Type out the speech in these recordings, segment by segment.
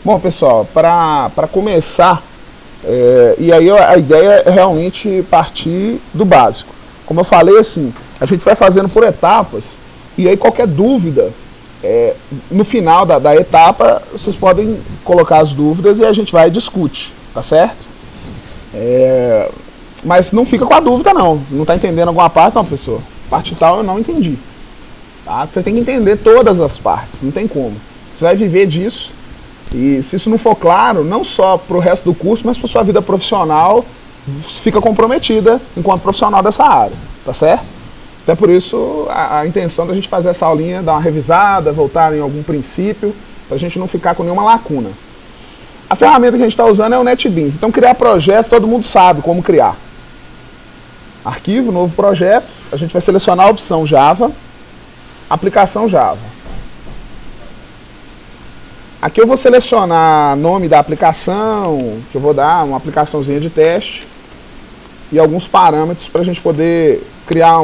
Bom, pessoal, para começar, e aí a ideia é realmente partir do básico. Como eu falei, assim, a gente vai fazendo por etapas, e aí qualquer dúvida, no final da etapa, vocês podem colocar as dúvidas e a gente vai e discute, tá certo? Mas não fica com a dúvida não está entendendo alguma parte, não, professor, parte tal eu não entendi. Tá? Você tem que entender todas as partes, não tem como. Você vai viver disso. E se isso não for claro, não só para o resto do curso, mas para sua vida profissional, fica comprometida enquanto profissional dessa área, tá certo? Até por isso a intenção da gente fazer essa aulinha, dar uma revisada, voltar em algum princípio, para a gente não ficar com nenhuma lacuna. A ferramenta que a gente está usando é o NetBeans. Então criar projeto, todo mundo sabe como criar. Arquivo, novo projeto, a gente vai selecionar a opção Java, aplicação Java. Aqui eu vou selecionar nome da aplicação, que eu vou dar uma aplicaçãozinha de teste e alguns parâmetros para a gente poder criar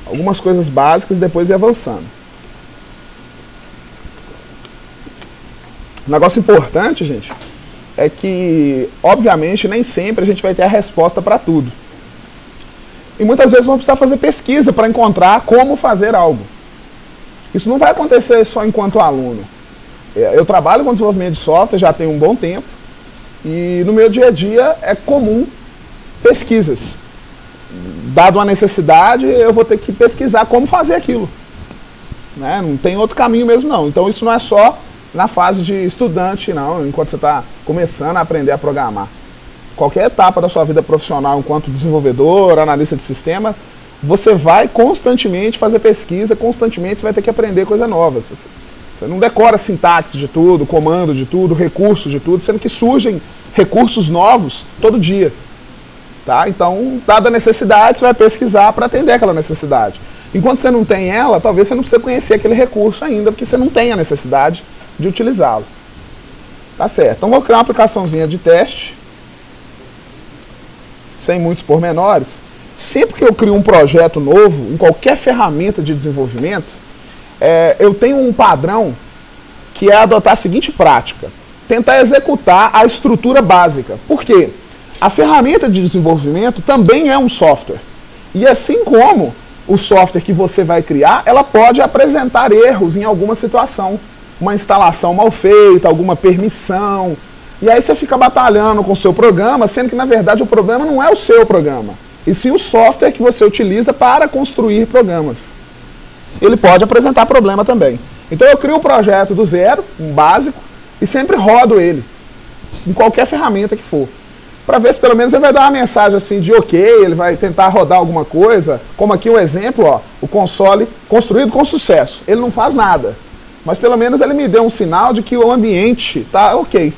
algumas coisas básicas e depois ir avançando. Um negócio importante, gente, é que, obviamente, nem sempre a gente vai ter a resposta para tudo. E muitas vezes vamos precisar fazer pesquisa para encontrar como fazer algo. Isso não vai acontecer só enquanto aluno. Eu trabalho com desenvolvimento de software já tem um bom tempo e no meu dia a dia é comum pesquisas. Dado uma necessidade, eu vou ter que pesquisar como fazer aquilo. Né? Não tem outro caminho mesmo não. Então isso não é só na fase de estudante não, enquanto você está começando a aprender a programar. Qualquer etapa da sua vida profissional enquanto desenvolvedor, analista de sistema, você vai constantemente fazer pesquisa, constantemente você vai ter que aprender coisa nova. Você não decora sintaxe de tudo, comando de tudo, recurso de tudo, sendo que surgem recursos novos todo dia. Tá? Então, dada a necessidade, você vai pesquisar para atender aquela necessidade. Enquanto você não tem ela, talvez você não precise conhecer aquele recurso ainda, porque você não tem a necessidade de utilizá-lo. Tá certo. Então, vou criar uma aplicaçãozinha de teste, sem muitos pormenores. Sempre que eu crio um projeto novo, em qualquer ferramenta de desenvolvimento, eu tenho um padrão que é adotar a seguinte prática: tentar executar a estrutura básica. Por quê? A ferramenta de desenvolvimento também é um software. E assim como o software que você vai criar, ela pode apresentar erros em alguma situação. Uma instalação mal feita, alguma permissão. E aí você fica batalhando com o seu programa, sendo que na verdade o problema não é o seu programa, e sim o software que você utiliza para construir programas. Ele pode apresentar problema também. Então eu crio um projeto do zero, um básico, e sempre rodo ele, em qualquer ferramenta que for. Para ver se pelo menos ele vai dar uma mensagem assim de ok, ele vai tentar rodar alguma coisa, como aqui um exemplo, ó, o console construído com sucesso. Ele não faz nada, mas pelo menos ele me deu um sinal de que o ambiente está ok,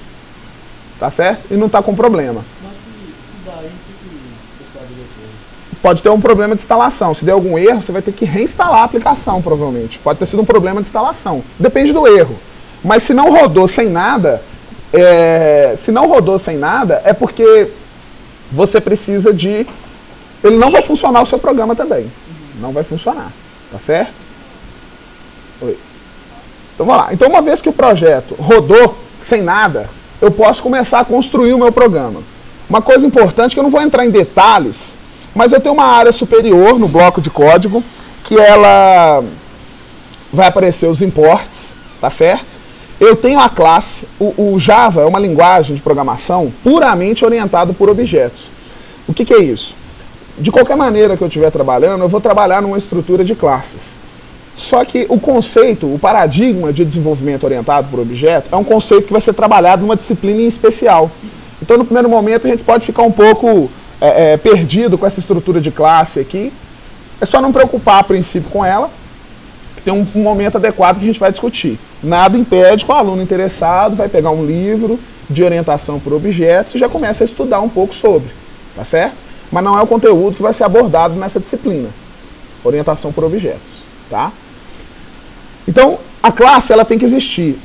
tá certo? E não está com problema. Mas se daí, o que poderia ter? Pode ter um problema de instalação. Se der algum erro, você vai ter que reinstalar a aplicação, provavelmente. Pode ter sido um problema de instalação. Depende do erro. Mas se não rodou sem nada, é porque você precisa de... Ele não vai funcionar o seu programa também. Não vai funcionar. Tá certo? Oi. Então vamos lá. Então uma vez que o projeto rodou sem nada, eu posso começar a construir o meu programa. Uma coisa importante que eu não vou entrar em detalhes, mas eu tenho uma área superior no bloco de código, que ela vai aparecer os imports, tá certo? Eu tenho a classe, o Java é uma linguagem de programação puramente orientada por objetos. O que é isso? De qualquer maneira que eu estiver trabalhando, eu vou trabalhar numa estrutura de classes. Só que o conceito, o paradigma de desenvolvimento orientado por objeto é um conceito que vai ser trabalhado numa disciplina em especial. Então, no primeiro momento, a gente pode ficar um pouco perdido com essa estrutura de classe aqui. É só não preocupar a princípio com ela, que tem um momento adequado que a gente vai discutir. Nada impede que o aluno interessado vai pegar um livro de orientação por objetos e já começa a estudar um pouco sobre, tá certo? Mas não é o conteúdo que vai ser abordado nessa disciplina, orientação por objetos, tá? Então, a classe ela tem que existir.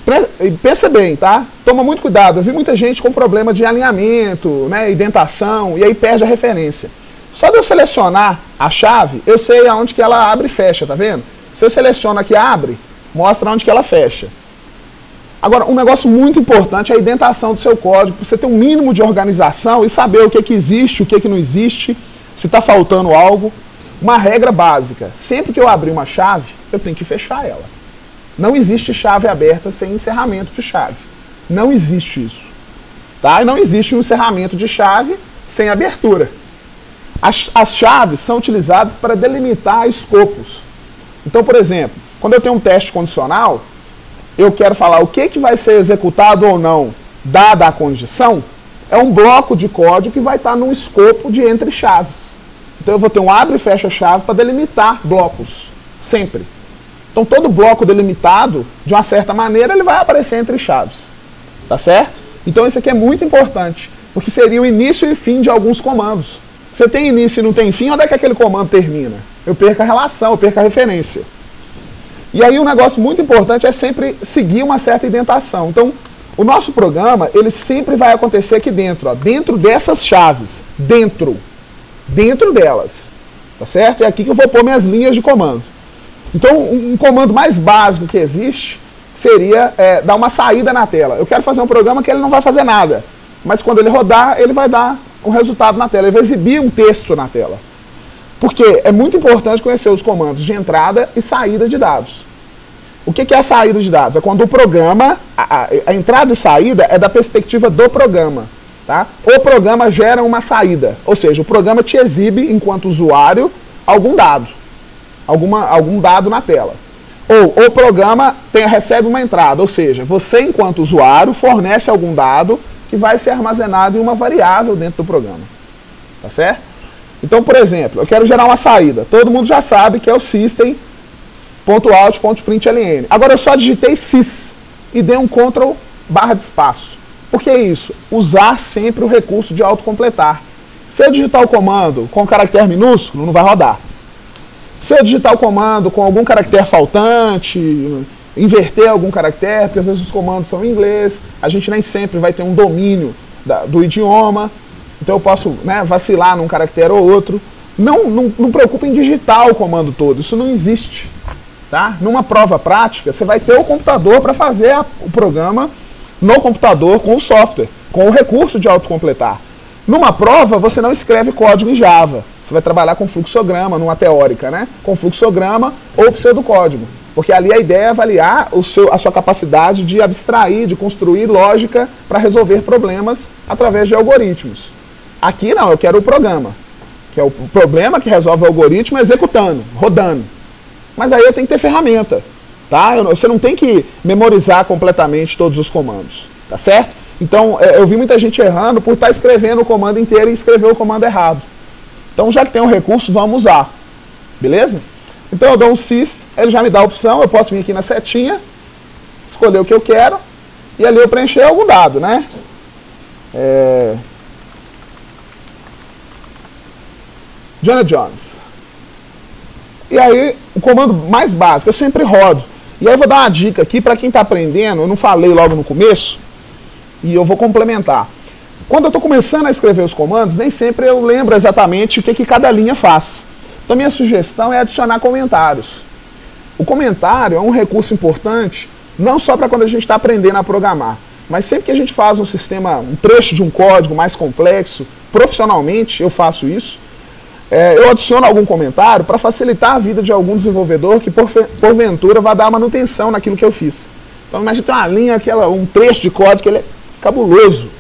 Pensa bem, tá? Toma muito cuidado. Eu vi muita gente com problema de alinhamento, né, indentação, e aí perde a referência. Só de eu selecionar a chave, eu sei aonde que ela abre e fecha, tá vendo? Se eu seleciono aqui abre, mostra onde que ela fecha. Agora, um negócio muito importante é a indentação do seu código, para você ter um mínimo de organização e saber o que existe, o que não existe, se está faltando algo. Uma regra básica, sempre que eu abrir uma chave, eu tenho que fechar ela. Não existe chave aberta sem encerramento de chave. Não existe isso. Tá? E não existe um encerramento de chave sem abertura. As chaves são utilizadas para delimitar escopos. Então, por exemplo, quando eu tenho um teste condicional, eu quero falar o que vai ser executado ou não, dada a condição, é um bloco de código que vai estar num escopo de entre chaves. Então eu vou ter um abre e fecha chave para delimitar blocos, sempre. Então todo bloco delimitado, de uma certa maneira, ele vai aparecer entre chaves. Tá certo? Então isso aqui é muito importante, porque seria o início e fim de alguns comandos. Se eu tenho início e não tem fim, onde é que aquele comando termina? Eu perco a relação, eu perco a referência. E aí um negócio muito importante é sempre seguir uma certa indentação. Então, o nosso programa, ele sempre vai acontecer aqui dentro, ó, dentro dessas chaves, dentro delas, tá certo? É aqui que eu vou pôr minhas linhas de comando. Então, um comando mais básico que existe seria dar uma saída na tela. Eu quero fazer um programa que ele não vai fazer nada, mas quando ele rodar, ele vai dar um resultado na tela, ele vai exibir um texto na tela. Porque é muito importante conhecer os comandos de entrada e saída de dados. O que é a saída de dados? É quando o programa, a entrada e saída é da perspectiva do programa. Tá? O programa gera uma saída, ou seja, o programa te exibe, enquanto usuário, algum dado na tela. Ou o programa recebe uma entrada, ou seja, você, enquanto usuário, fornece algum dado que vai ser armazenado em uma variável dentro do programa. Tá certo? Então, por exemplo, eu quero gerar uma saída. Todo mundo já sabe que é o system.out.println. Agora eu só digitei sys e dei um Ctrl barra de espaço. Por que isso? Usar sempre o recurso de autocompletar. Se eu digitar o comando com caractere minúsculo, não vai rodar. Se eu digitar o comando com algum caractere faltante, inverter algum caractere, porque às vezes os comandos são em inglês, a gente nem sempre vai ter um domínio do idioma, então eu posso, né, vacilar num caractere ou outro. Não preocupe em digitar o comando todo, isso não existe. Tá? Numa prova prática, você vai ter o computador para fazer o programa no computador com o software, com o recurso de autocompletar. Numa prova, você não escreve código em Java. Você vai trabalhar com fluxograma, numa teórica, né? Com fluxograma ou pseudocódigo. Porque ali a ideia é avaliar a sua capacidade de abstrair, de construir lógica para resolver problemas através de algoritmos. Aqui não, eu quero o programa. Que é o problema que resolve o algoritmo executando, rodando. Mas aí eu tenho que ter ferramenta. Tá? Você não tem que memorizar completamente todos os comandos. Tá certo? Então, eu vi muita gente errando por estar escrevendo o comando inteiro e escrever o comando errado. Então, já que tem um recurso, vamos usar. Beleza? Então, eu dou um sys, ele já me dá a opção, eu posso vir aqui na setinha, escolher o que eu quero, e ali eu preencher algum dado, né? Johnny Jones. E aí, o comando mais básico, eu sempre rodo. E aí eu vou dar uma dica aqui para quem está aprendendo, eu não falei logo no começo, e eu vou complementar. Quando eu estou começando a escrever os comandos, nem sempre eu lembro exatamente o que cada linha faz. Então minha sugestão é adicionar comentários. O comentário é um recurso importante, não só para quando a gente está aprendendo a programar, mas sempre que a gente faz um trecho de um código mais complexo, profissionalmente eu faço isso, eu adiciono algum comentário para facilitar a vida de algum desenvolvedor que porventura vai dar manutenção naquilo que eu fiz. Então imagina tem uma linha, um trecho de código que ele é cabuloso.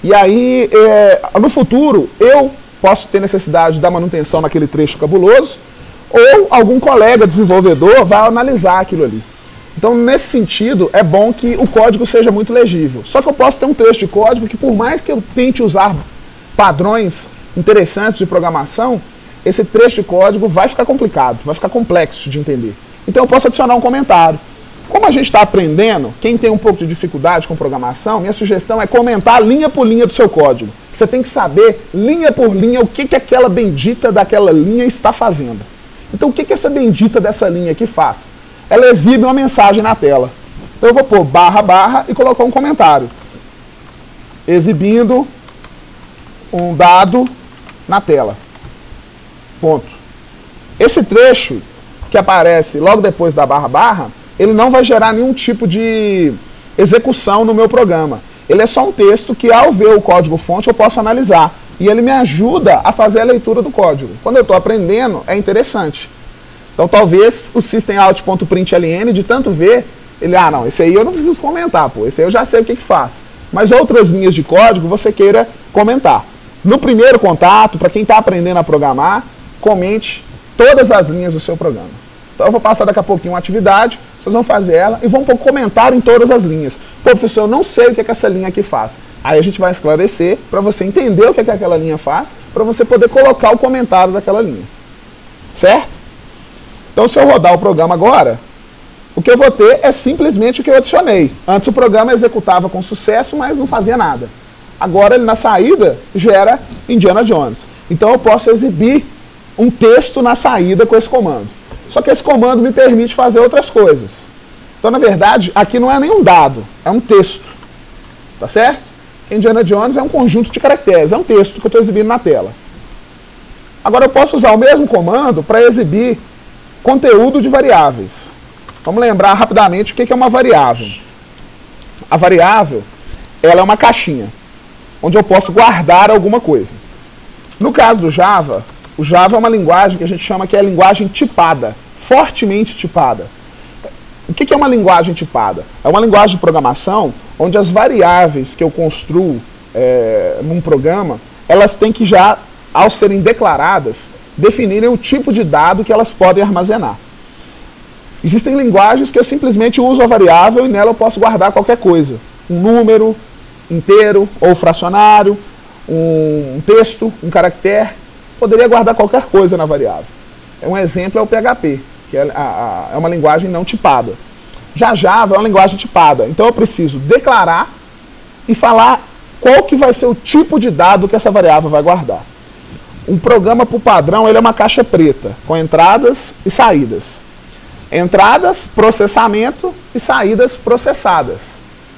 E aí, no futuro, eu posso ter necessidade de dar manutenção naquele trecho cabuloso, ou algum colega desenvolvedor vai analisar aquilo ali. Então, nesse sentido, é bom que o código seja muito legível. Só que eu posso ter um trecho de código que, por mais que eu tente usar padrões interessantes de programação, esse trecho de código vai ficar complicado, vai ficar complexo de entender. Então, eu posso adicionar um comentário. Como a gente está aprendendo, quem tem um pouco de dificuldade com programação, minha sugestão é comentar linha por linha do seu código. Você tem que saber, linha por linha, o que aquela bendita daquela linha está fazendo. Então, o que essa bendita dessa linha aqui faz? Ela exibe uma mensagem na tela. Então, eu vou pôr // e colocar um comentário. Exibindo um dado na tela. Ponto. Esse trecho que aparece logo depois da // ele não vai gerar nenhum tipo de execução no meu programa. Ele é só um texto que, ao ver o código-fonte, eu posso analisar. E ele me ajuda a fazer a leitura do código. Quando eu estou aprendendo, é interessante. Então, talvez o systemout.println, de tanto ver, ele, não, esse aí eu não preciso comentar, pô, esse aí eu já sei o que faz. Mas outras linhas de código você queira comentar. No primeiro contato, para quem está aprendendo a programar, comente todas as linhas do seu programa. Então eu vou passar daqui a pouquinho uma atividade, vocês vão fazer ela e vão pôr comentário em todas as linhas. Pô, professor, eu não sei o que essa linha aqui faz. Aí a gente vai esclarecer para você entender o que aquela linha faz, para você poder colocar o comentário daquela linha. Certo? Então se eu rodar o programa agora, o que eu vou ter é simplesmente o que eu adicionei. Antes o programa executava com sucesso, mas não fazia nada. Agora ele na saída gera Indiana Jones. Então eu posso exibir um texto na saída com esse comando. Só que esse comando me permite fazer outras coisas. Então, na verdade, aqui não é nenhum dado, é um texto. Tá certo? Indiana Jones é um conjunto de caracteres, é um texto que eu estou exibindo na tela. Agora eu posso usar o mesmo comando para exibir conteúdo de variáveis. Vamos lembrar rapidamente o que é uma variável. A variável, ela é uma caixinha, onde eu posso guardar alguma coisa. No caso do Java, o Java é uma linguagem que a gente chama que é a linguagem tipada, fortemente tipada. O que é uma linguagem tipada? É uma linguagem de programação onde as variáveis que eu construo num programa, elas têm que já, ao serem declaradas, definirem o tipo de dado que elas podem armazenar. Existem linguagens que eu simplesmente uso a variável e nela eu posso guardar qualquer coisa. Um número inteiro ou fracionário, um texto, um caractere. Poderia guardar qualquer coisa na variável. Um exemplo é o PHP, que é uma linguagem não tipada. Já Java é uma linguagem tipada. Então eu preciso declarar e falar qual que vai ser o tipo de dado que essa variável vai guardar. Um programa por padrão, ele é uma caixa preta, com entradas e saídas. Entradas, processamento e saídas processadas.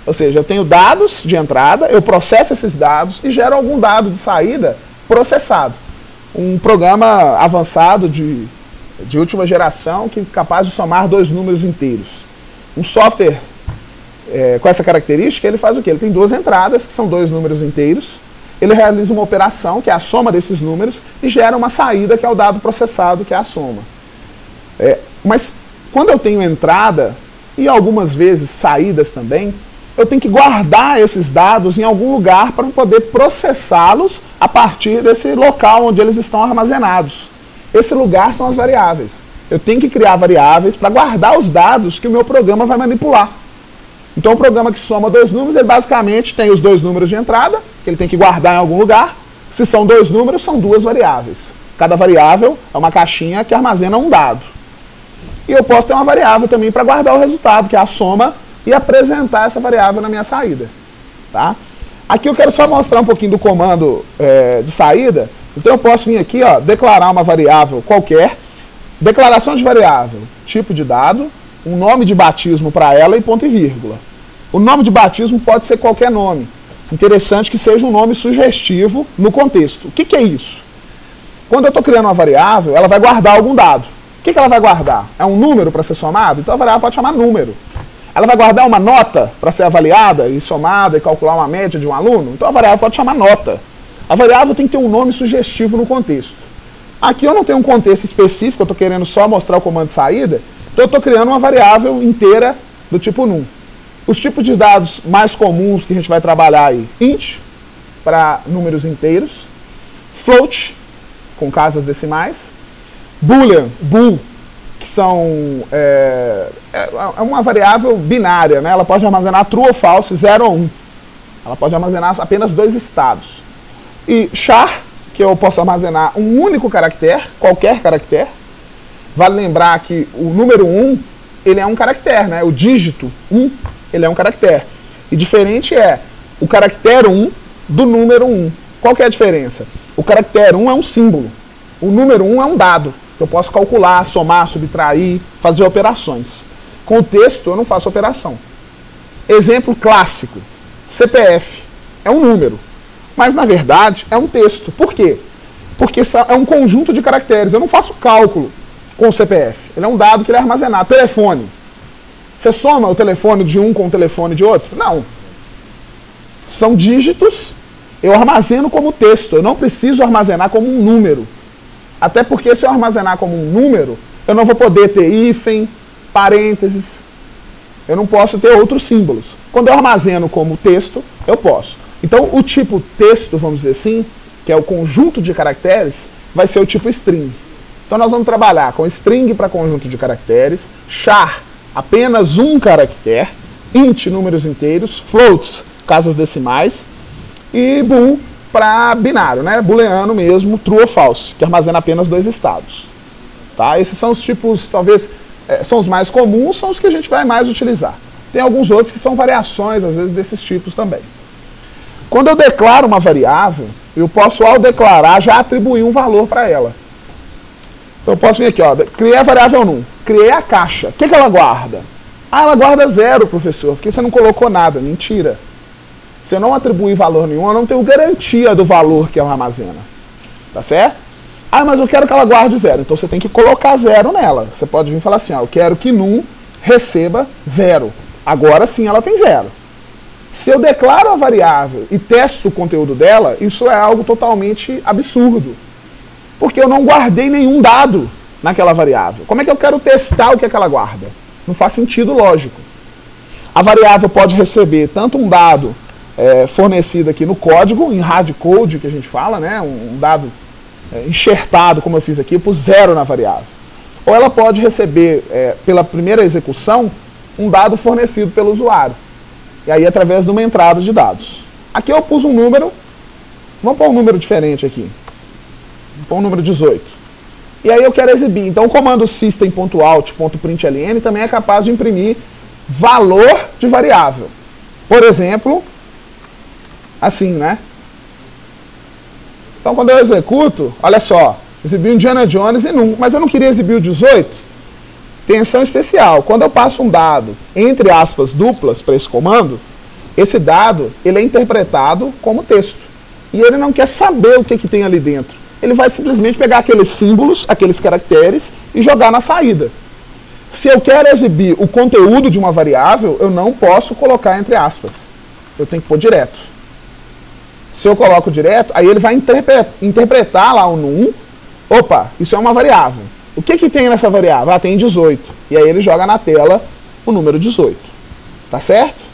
Ou seja, eu tenho dados de entrada, eu processo esses dados e gero algum dado de saída processado. Um programa avançado de última geração que é capaz de somar 2 números inteiros. Um software com essa característica, ele faz o quê? Ele tem 2 entradas, que são 2 números inteiros. Ele realiza uma operação, que é a soma desses números, e gera uma saída, que é o dado processado, que é a soma. Mas quando eu tenho entrada, e algumas vezes saídas também, eu tenho que guardar esses dados em algum lugar para poder processá-los a partir desse local onde eles estão armazenados. Esse lugar são as variáveis. Eu tenho que criar variáveis para guardar os dados que o meu programa vai manipular. Então o programa que soma 2 números, ele basicamente tem os 2 números de entrada, que ele tem que guardar em algum lugar. Se são 2 números, são 2 variáveis. Cada variável é uma caixinha que armazena um dado. E eu posso ter uma variável também para guardar o resultado, que é a soma, e apresentar essa variável na minha saída. Tá? Aqui eu quero só mostrar um pouquinho do comando de saída. Então eu posso vir aqui, declarar uma variável qualquer, declaração de variável, tipo de dado, um nome de batismo para ela e ponto e vírgula. O nome de batismo pode ser qualquer nome. Interessante que seja um nome sugestivo no contexto. O que é isso? Quando eu estou criando uma variável, ela vai guardar algum dado. O que ela vai guardar? É um número para ser somado? Então a variável pode chamar número. Ela vai guardar uma nota para ser avaliada e somada e calcular uma média de um aluno? Então a variável pode chamar nota. A variável tem que ter um nome sugestivo no contexto. Aqui eu não tenho um contexto específico, eu estou querendo só mostrar o comando de saída, então eu estou criando uma variável inteira do tipo num. Os tipos de dados mais comuns que a gente vai trabalhar aí, int, para números inteiros, float, com casas decimais, boolean, bool, que são é uma variável binária, né? Ela pode armazenar true ou false, 0 ou 1. Ela pode armazenar apenas 2 estados. E char, que eu posso armazenar um único caractere, qualquer caractere. Vale lembrar que o número 1, ele é um caractere, né? O dígito 1, ele é um caractere. E diferente é o caractere 1 do número 1. Qual que é a diferença? O caractere 1 é um símbolo. O número 1 é um dado. Eu posso calcular, somar, subtrair, fazer operações. Com o texto, eu não faço operação. Exemplo clássico. CPF é um número. Mas, na verdade, é um texto. Por quê? Porque é um conjunto de caracteres. Eu não faço cálculo com o CPF. Ele é um dado que ele é armazenado. Telefone. Você soma o telefone de um com o telefone de outro? Não. São dígitos, eu armazeno como texto, eu não preciso armazenar como um número. Até porque se eu armazenar como um número, eu não vou poder ter hífen, parênteses, eu não posso ter outros símbolos. Quando eu armazeno como texto, eu posso. Então o tipo texto, vamos dizer assim, que é o conjunto de caracteres, vai ser o tipo string. Então nós vamos trabalhar com string para conjunto de caracteres, char apenas um caractere, int números inteiros, floats casas decimais e bool para binário, né? Booleano mesmo, true ou false, que armazena apenas 2 estados. Tá? Esses são os tipos, talvez, são os mais comuns, são os que a gente vai mais utilizar. Tem alguns outros que são variações, às vezes, desses tipos também. Quando eu declaro uma variável, eu posso, ao declarar, já atribuir um valor para ela. Então eu posso vir aqui, ó, criei a variável num, criei a caixa. O que ela guarda? Ah, ela guarda 0, professor, porque você não colocou nada. Mentira. Se eu não atribuir valor nenhum, eu não tenho garantia do valor que ela armazena. Tá certo? Ah, mas eu quero que ela guarde 0. Então você tem que colocar 0 nela. Você pode vir e falar assim, ó, eu quero que num receba 0. Agora sim ela tem 0. Se eu declaro a variável e testo o conteúdo dela, isso é algo totalmente absurdo. Porque eu não guardei nenhum dado naquela variável. Como é que eu quero testar o que é que ela guarda? Não faz sentido lógico. A variável pode receber tanto um dado fornecido aqui no código, em hardcode que a gente fala, né? Um dado enxertado, como eu fiz aqui, eu pus 0 na variável. Ou ela pode receber, pela primeira execução, um dado fornecido pelo usuário. E aí através de uma entrada de dados. Aqui eu pus um número, vamos pôr um número diferente aqui. Vamos pôr um número 18. E aí eu quero exibir. Então o comando system.out.println também é capaz de imprimir valor de variável. Por exemplo, assim, né? Então quando eu executo, olha só, exibi o Indiana Jones e num, mas eu não queria exibir o 18. Atenção especial, quando eu passo um dado entre aspas duplas para esse comando, esse dado ele é interpretado como texto. E ele não quer saber o que tem ali dentro. Ele vai simplesmente pegar aqueles símbolos, aqueles caracteres e jogar na saída. Se eu quero exibir o conteúdo de uma variável, eu não posso colocar entre aspas. Eu tenho que pôr direto. Se eu coloco direto, aí ele vai interpretar lá o num. Opa, isso é uma variável. O que tem nessa variável? Ah, tem 18. E aí ele joga na tela o número 18. Tá certo?